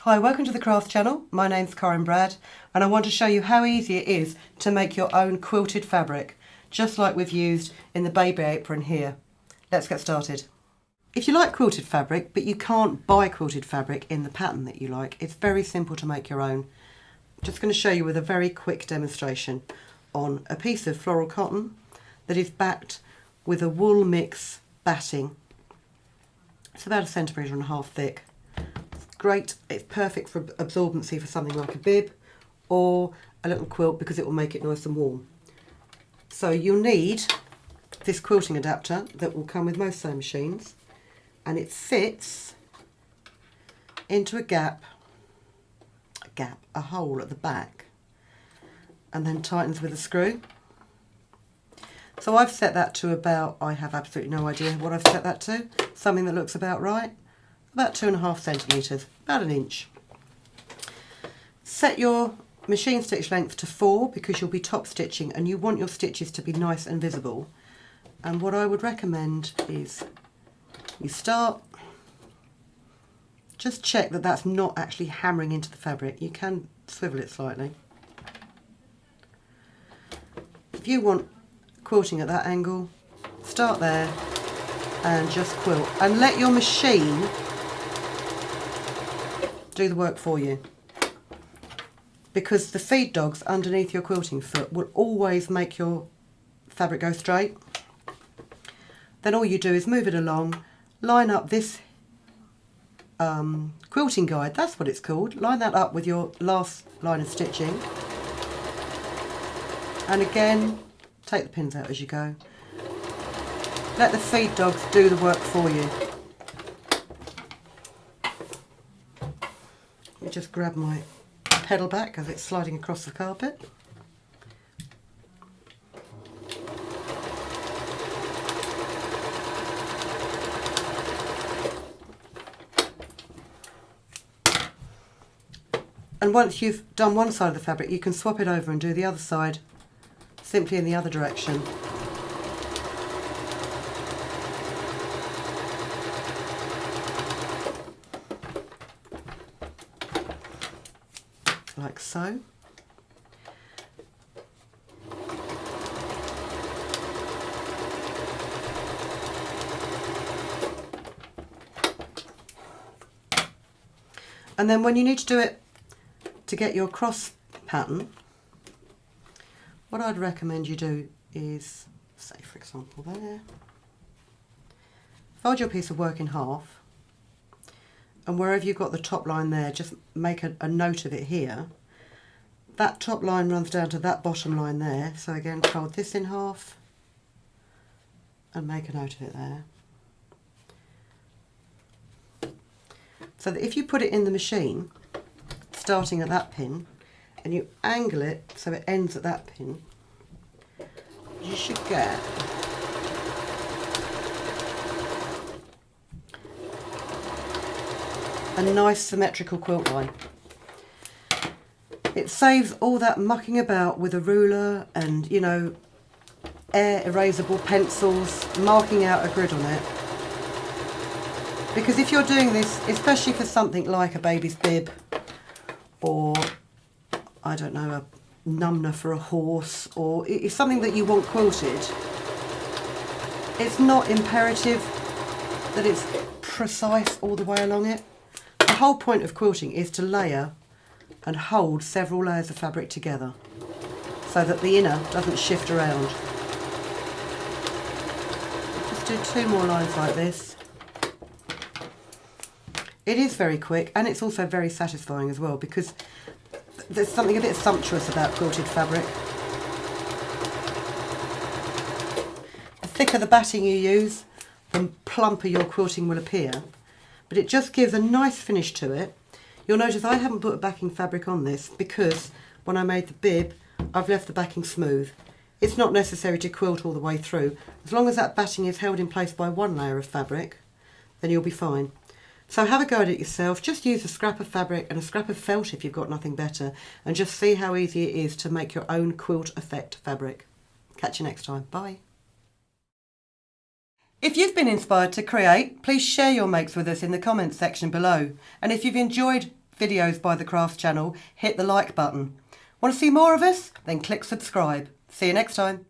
Hi, welcome to the Craft Channel. My name's Corinne Brad and I want to show you how easy it is to make your own quilted fabric, just like we've used in the baby apron here. Let's get started. If you like quilted fabric but you can't buy quilted fabric in the pattern that you like, it's very simple to make your own. I'm just going to show you with a very quick demonstration on a piece of floral cotton that is backed with a wool mix batting. It's about 1.5 centimetres thick. Great, it's perfect for absorbency for something like a bib or a little quilt because it will make it nice and warm. So you'll need this quilting adapter that will come with most sewing machines, and it fits into a hole at the back, and then tightens with a screw. So I've set that to about, I have absolutely no idea what I've set that to, something that looks about right. About 2.5 centimetres, about 1 inch. Set your machine stitch length to 4 because you'll be top stitching and you want your stitches to be nice and visible. And what I would recommend is you start, just check that that's not actually hammering into the fabric. You can swivel it slightly. If you want quilting at that angle, start there and just quilt and let your machine do the work for you, because the feed dogs underneath your quilting foot will always make your fabric go straight. Then all you do is move it along, line up this quilting guide, that's what it's called, line that up with your last line of stitching, and again take the pins out as you go. Let the feed dogs do the work for you. Let me just grab my pedal back as it's sliding across the carpet. And once you've done one side of the fabric, you can swap it over and do the other side simply in the other direction. Like so. And then when you need to do it to get your cross pattern, what I'd recommend you do is, say for example there, fold your piece of work in half, and wherever you've got the top line there, just make a note of it here. That top line runs down to that bottom line there, so again fold this in half and make a note of it there. So that if you put it in the machine, starting at that pin, and you angle it so it ends at that pin, you should get a nice symmetrical quilt line. It saves all that mucking about with a ruler and, you know, air erasable pencils, marking out a grid on it. Because if you're doing this, especially for something like a baby's bib or, I don't know, a numner for a horse, or it's something that you want quilted, it's not imperative that it's precise all the way along it. The whole point of quilting is to layer and hold several layers of fabric together so that the inner doesn't shift around. Just do 2 more lines like this. It is very quick and it's also very satisfying as well, because there's something a bit sumptuous about quilted fabric. The thicker the batting you use, the plumper your quilting will appear. But it just gives a nice finish to it. You'll notice I haven't put a backing fabric on this because when I made the bib, I've left the backing smooth. It's not necessary to quilt all the way through. As long as that batting is held in place by one layer of fabric, then you'll be fine. So have a go at it yourself. Just use a scrap of fabric and a scrap of felt if you've got nothing better, and just see how easy it is to make your own quilt effect fabric. Catch you next time. Bye. If you've been inspired to create, please share your makes with us in the comments section below. And if you've enjoyed videos by the Crafts channel, hit the like button. Want to see more of us? Then click subscribe. See you next time.